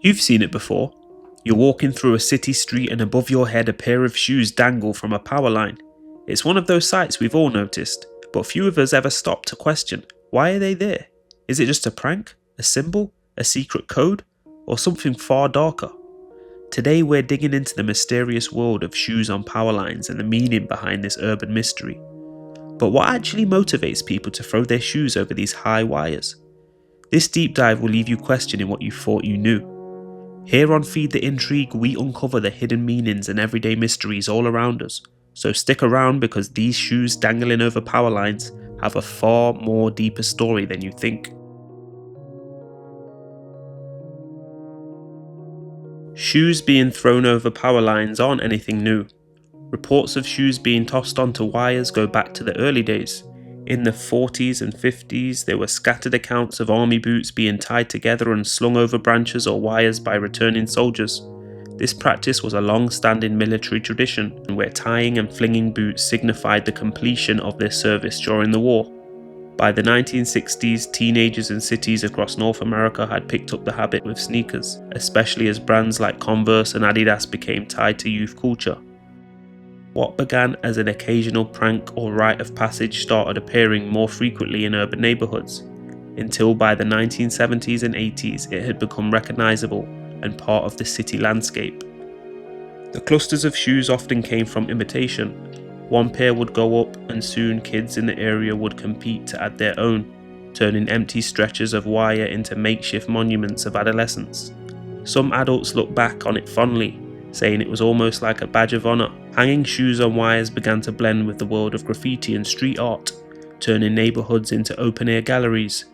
You've seen it before. You're walking through a city street and above your head a pair of shoes dangle from a power line. It's one of those sights we've all noticed, but few of us ever stop to question, why are they there? Is it just a prank, a symbol, a secret code, or something far darker? Today we're digging into the mysterious world of shoes on power lines and the meaning behind this urban mystery. But what actually motivates people to throw their shoes over these high wires? This deep dive will leave you questioning what you thought you knew. Here on Feed The Intrigue, we uncover the hidden meanings and everyday mysteries all around us. So stick around because these shoes dangling over power lines have a far more deeper story than you think. Shoes being thrown over power lines aren't anything new. Reports of shoes being tossed onto wires go back to the early days. In the 40s and 50s, there were scattered accounts of army boots being tied together and slung over branches or wires by returning soldiers. This practice was a long-standing military tradition, where tying and flinging boots signified the completion of their service during the war. By the 1960s, teenagers in cities across North America had picked up the habit with sneakers, especially as brands like Converse and Adidas became tied to youth culture. What began as an occasional prank or rite of passage started appearing more frequently in urban neighborhoods, until by the 1970s and 80s it had become recognizable and part of the city landscape. The clusters of shoes often came from imitation. One pair would go up and soon kids in the area would compete to add their own, turning empty stretches of wire into makeshift monuments of adolescence. Some adults look back on it fondly, saying it was almost like a badge of honor. Hanging shoes on wires began to blend with the world of graffiti and street art, turning neighborhoods into open-air galleries.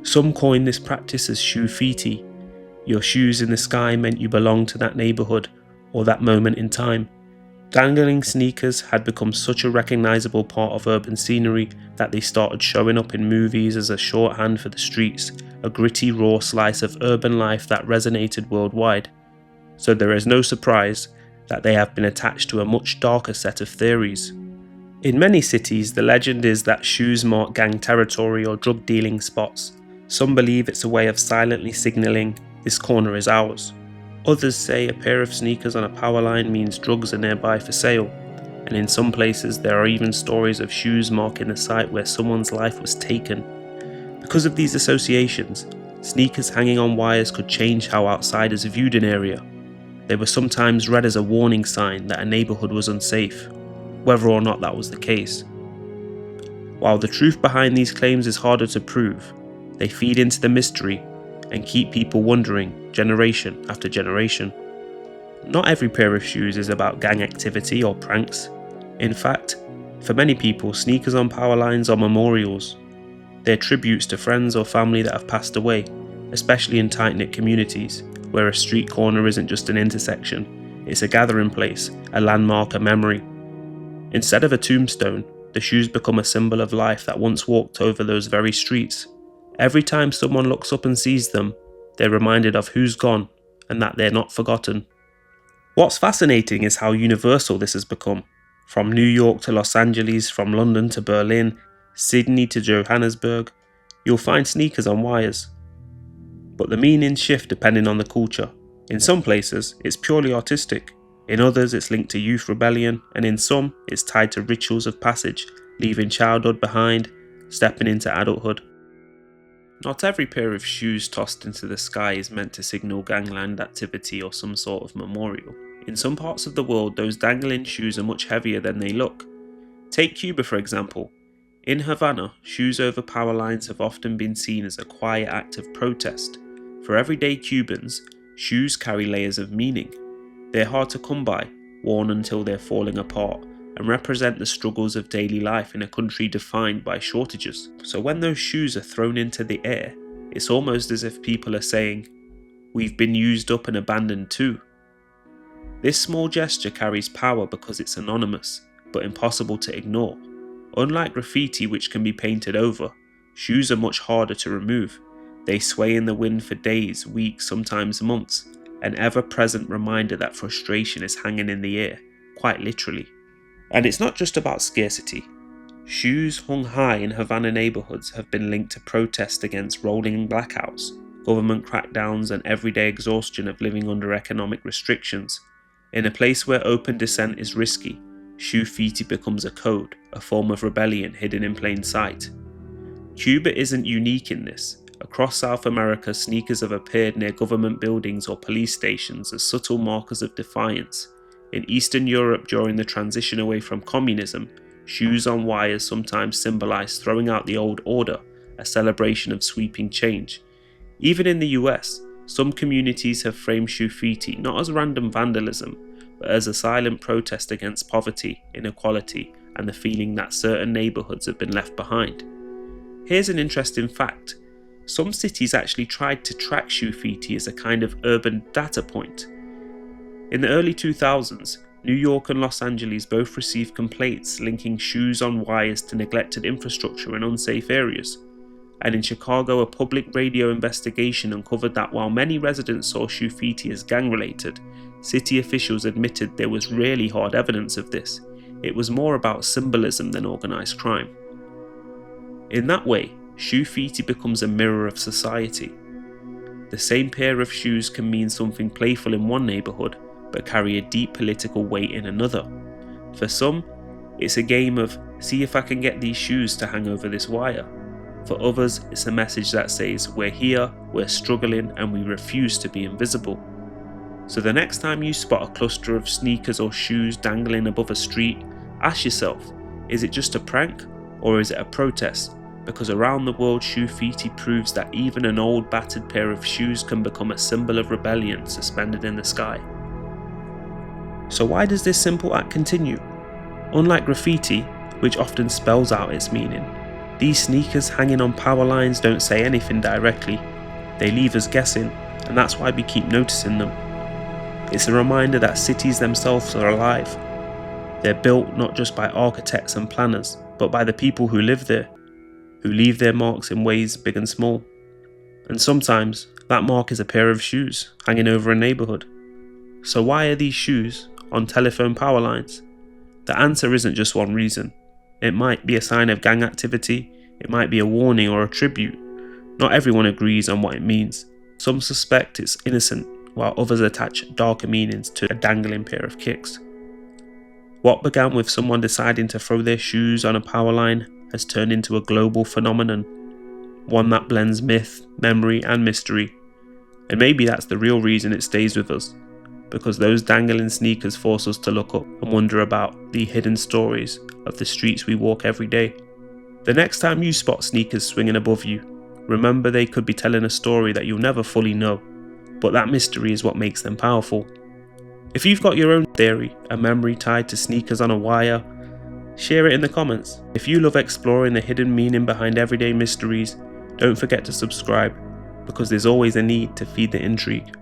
Some coined this practice as shoe-fiti. Your shoes in the sky meant you belonged to that neighborhood or that moment in time. Dangling sneakers had become such a recognizable part of urban scenery that they started showing up in movies as a shorthand for the streets, a gritty, raw slice of urban life that resonated worldwide. So there is no surprise that they have been attached to a much darker set of theories. In many cities, the legend is that shoes mark gang territory or drug dealing spots. Some believe it's a way of silently signalling, "This corner is ours." Others say a pair of sneakers on a power line means drugs are nearby for sale. And in some places, there are even stories of shoes marking the site where someone's life was taken. Because of these associations, sneakers hanging on wires could change how outsiders viewed an area. They were sometimes read as a warning sign that a neighborhood was unsafe, whether or not that was the case. While the truth behind these claims is harder to prove, they feed into the mystery and keep people wondering generation after generation. Not every pair of shoes is about gang activity or pranks. In fact, for many people, sneakers on power lines are memorials. They're tributes to friends or family that have passed away, especially in tight-knit communities, where a street corner isn't just an intersection, it's a gathering place, a landmark, a memory. Instead of a tombstone, the shoes become a symbol of life that once walked over those very streets. Every time someone looks up and sees them, they're reminded of who's gone and that they're not forgotten. What's fascinating is how universal this has become. From New York to Los Angeles, from London to Berlin, Sydney to Johannesburg, you'll find sneakers on wires. But the meanings shift depending on the culture. In some places, it's purely artistic. In others, it's linked to youth rebellion, and in some, it's tied to rituals of passage, leaving childhood behind, stepping into adulthood. Not every pair of shoes tossed into the sky is meant to signal gangland activity or some sort of memorial. In some parts of the world, those dangling shoes are much heavier than they look. Take Cuba for example. In Havana, shoes over power lines have often been seen as a quiet act of protest. For everyday Cubans, shoes carry layers of meaning. They're hard to come by, worn until they're falling apart, and represent the struggles of daily life in a country defined by shortages. So when those shoes are thrown into the air, it's almost as if people are saying, "We've been used up and abandoned too." This small gesture carries power because it's anonymous, but impossible to ignore. Unlike graffiti, which can be painted over, shoes are much harder to remove. They sway in the wind for days, weeks, sometimes months, an ever-present reminder that frustration is hanging in the air, quite literally. And it's not just about scarcity. Shoes hung high in Havana neighborhoods have been linked to protest against rolling blackouts, government crackdowns, and everyday exhaustion of living under economic restrictions. In a place where open dissent is risky, shoe-feety becomes a code, a form of rebellion hidden in plain sight. Cuba isn't unique in this. Across South America, sneakers have appeared near government buildings or police stations as subtle markers of defiance. In Eastern Europe during the transition away from communism, shoes on wires sometimes symbolized throwing out the old order, a celebration of sweeping change. Even in the US, some communities have framed shoe-feety not as random vandalism, but as a silent protest against poverty, inequality, and the feeling that certain neighborhoods have been left behind. Here's an interesting fact. Some cities actually tried to track shoe-feety as a kind of urban data point. In the early 2000s, New York and Los Angeles both received complaints linking shoes on wires to neglected infrastructure and unsafe areas. And in Chicago, a public radio investigation uncovered that while many residents saw shoe-feety as gang-related, city officials admitted there was rarely hard evidence of this. It was more about symbolism than organized crime. In that way, shoe-feety becomes a mirror of society. The same pair of shoes can mean something playful in one neighborhood, but carry a deep political weight in another. For some, it's a game of, see if I can get these shoes to hang over this wire. For others, it's a message that says, we're here, we're struggling, and we refuse to be invisible. So the next time you spot a cluster of sneakers or shoes dangling above a street, ask yourself, is it just a prank, or is it a protest? Because around the world, shoe-feety proves that even an old battered pair of shoes can become a symbol of rebellion suspended in the sky. So why does this simple act continue? Unlike graffiti, which often spells out its meaning, these sneakers hanging on power lines don't say anything directly. They leave us guessing, and that's why we keep noticing them. It's a reminder that cities themselves are alive. They're built not just by architects and planners, but by the people who live there, who leave their marks in ways big and small. And sometimes, that mark is a pair of shoes hanging over a neighborhood. So why are these shoes on telephone power lines? The answer isn't just one reason. It might be a sign of gang activity, it might be a warning or a tribute. Not everyone agrees on what it means. Some suspect it's innocent, while others attach darker meanings to a dangling pair of kicks. What began with someone deciding to throw their shoes on a power line has turned into a global phenomenon, one that blends myth, memory, and mystery. And maybe that's the real reason it stays with us, because those dangling sneakers force us to look up and wonder about the hidden stories of the streets we walk every day. The next time you spot sneakers swinging above you, remember they could be telling a story that you'll never fully know, but that mystery is what makes them powerful. If you've got your own theory, a memory tied to sneakers on a wire, share it in the comments. If you love exploring the hidden meaning behind everyday mysteries, don't forget to subscribe, because there's always a need to feed the intrigue.